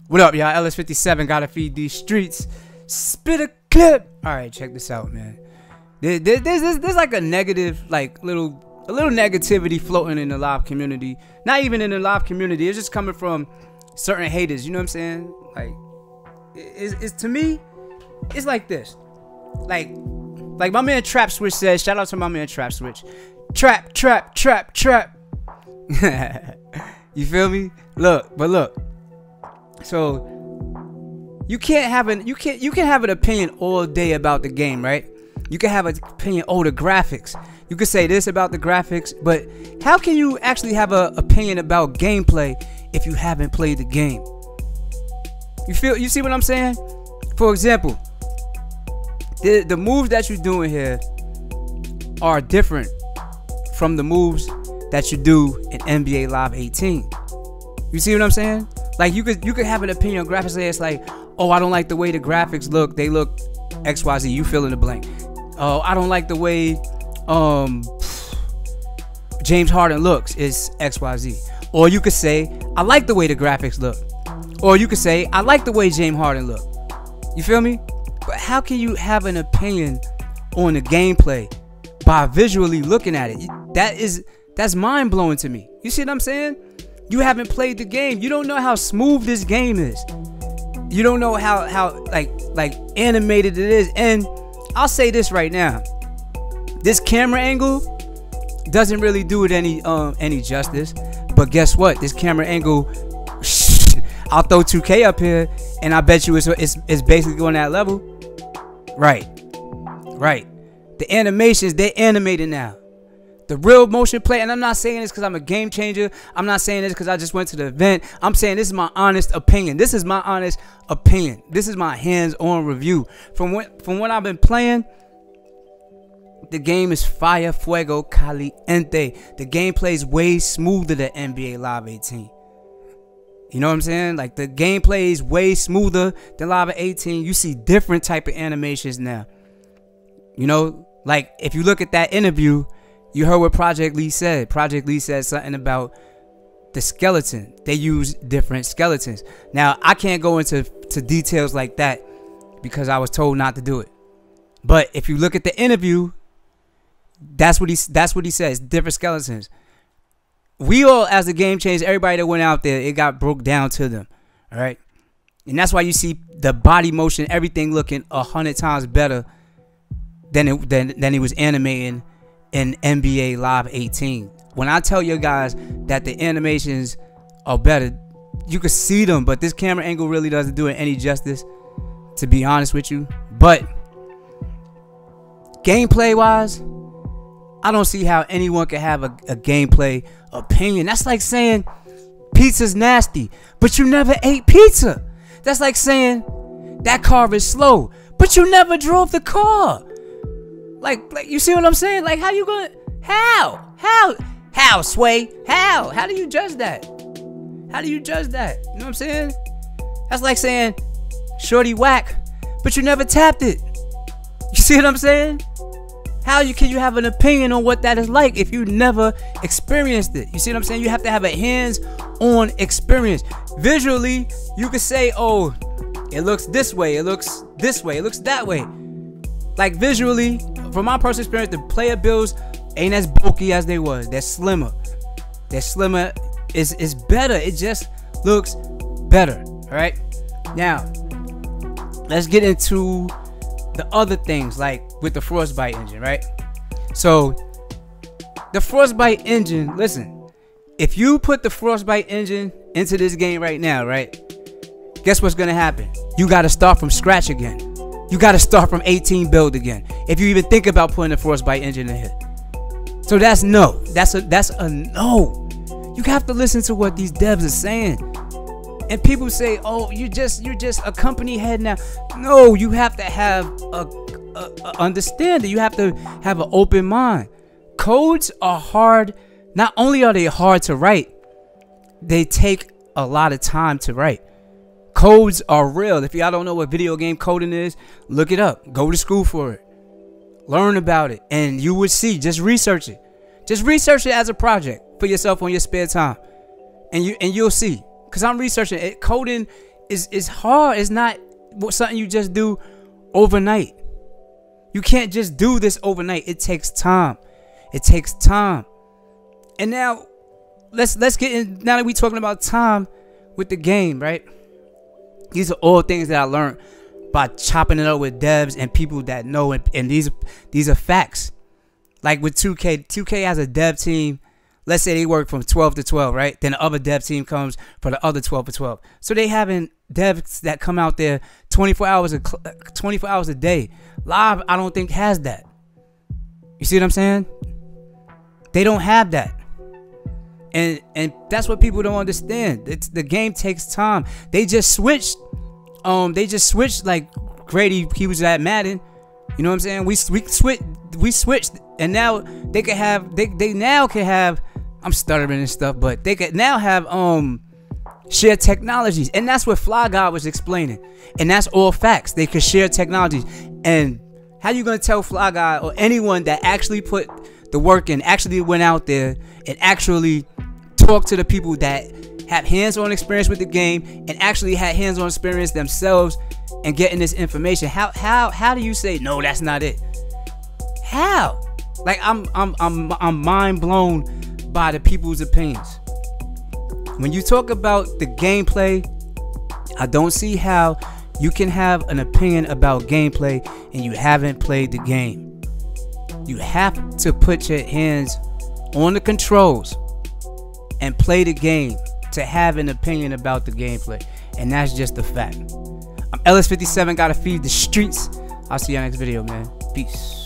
What up, y'all? LS57 gotta feed these streets. Spit a clip. All right, check this out, man. There's like a negative, like a little negativity floating in the live community. Not even in the live community. It's just coming from certain haters. You know what I'm saying? Like, it's to me, it's like this. Like my man Trap Switch says. Shout out to my man Trap Switch. Trap. You feel me? Look. So you can have an opinion all day about the game, right? You can have an opinion, the graphics. You can say this about the graphics, but how can you actually have an opinion about gameplay if you haven't played the game? You see what I'm saying? For example, the moves that you're doing here are different from the moves that you do in NBA Live 18. You see what I'm saying? Like you could have an opinion on graphics. It's like, oh, I don't like the way the graphics look. They look XYZ. You fill in the blank. Oh, I don't like the way James Harden looks. It's XYZ. Or you could say, I like the way the graphics look. Or you could say, I like the way James Harden look. You feel me? But how can you have an opinion on the gameplay by visually looking at it? That's mind blowing to me. You see what I'm saying? You haven't played the game. You don't know how smooth this game is. You don't know how like animated it is. And I'll say this right now. This camera angle doesn't really do it any justice. But guess what? This camera angle, I'll throw 2K up here and I bet you it's basically on that level. Right. The animations, they're animated now. The real motion play, and I'm not saying this because I'm a game changer. I'm not saying this because I just went to the event. I'm saying this is my honest opinion. This is my honest opinion. This is my hands-on review. From what I've been playing, the game is fire fuego caliente. The gameplay is way smoother than NBA Live 18. You know what I'm saying? Like the gameplay is way smoother than Live 18. You see different type of animations now. You know, like if you look at that interview, you heard what Project Lee said. Project Lee said something about the skeleton. They use different skeletons. Now, I can't go into details like that because I was told not to do it. But if you look at the interview, that's what he says. Different skeletons. We all, as the game changed, everybody that went out there, it got broke down to them. All right. And that's why you see the body motion, everything looking 100 times better than he was animating in NBA Live 18. When I tell you guys that the animations are better, you can see them, but this camera angle really doesn't do it any justice, to be honest with you. But gameplay wise, I don't see how anyone can have a gameplay opinion. That's like saying pizza's nasty, but you never ate pizza. That's like saying that car is slow, but you never drove the car. Like you see what I'm saying? Like how you gonna how Sway? How do you judge that? How do you judge that? You know what I'm saying? That's like saying shorty whack, but you never tapped it. You see what I'm saying? How can you have an opinion on what that is like if you never experienced it? You see what I'm saying? You have to have a hands-on experience. Visually, you could say, oh, it looks this way, it looks this way, it looks that way. Like visually, from my personal experience, the player builds ain't as bulky as they was. They're slimmer. They're slimmer. Is better. It just looks better. All right. Now, let's get into the other things, like with the Frostbite engine, right? So, the Frostbite engine. Listen, if you put the Frostbite engine into this game right now, right? Guess what's gonna happen? You got to start from scratch again. You got to start from 18 build again if you even think about putting the Frostbite engine in here. So that's no. That's a no. You have to listen to what these devs are saying. And people say, "Oh, you're just a company head now." No, you have to have a understanding. You have to have an open mind. Codes are hard. Not only are they hard to write, they take a lot of time to write. Codes are real. If y'all don't know what video game coding is, look it up. Go to school for it. Learn about it. And you would see. Just research it. Just research it as a project for yourself on your spare time. And you'll see. Because I'm researching it. Coding is hard. It's not something you just do overnight. You can't just do this overnight. It takes time. It takes time. And now let's get in. Now that we're talking about time with the game, right? These are all things that I learned by chopping it up with devs and people that know, and these are facts. Like with 2K has a dev team. Let's say they work from 12 to 12, right? Then the other dev team comes for the other 12 to 12. So they having devs that come out there 24 hours a day. Live, I don't think has that. You see what I'm saying? They don't have that. And that's what people don't understand. The game takes time. They just switched. Like Grady, he was at Madden. You know what I'm saying? We switched, and now they can have. They now can have. I'm stuttering and stuff, but they can now have share technologies, and that's what Fly Guy was explaining, and that's all facts. They can share technologies, and how you gonna tell Fly Guy or anyone that actually put the work in, actually went out there and actually talked to the people that have hands-on experience with the game and actually had hands-on experience themselves and getting this information? How do you say no, that's not it? How? Like I'm mind blown by the people's opinions. When you talk about the gameplay, I don't see how you can have an opinion about gameplay and you haven't played the game. You have to put your hands on the controls and play the game to have an opinion about the gameplay, and that's just a fact. I'm Ellis57, gotta feed the streets. I'll see you next video, man. Peace.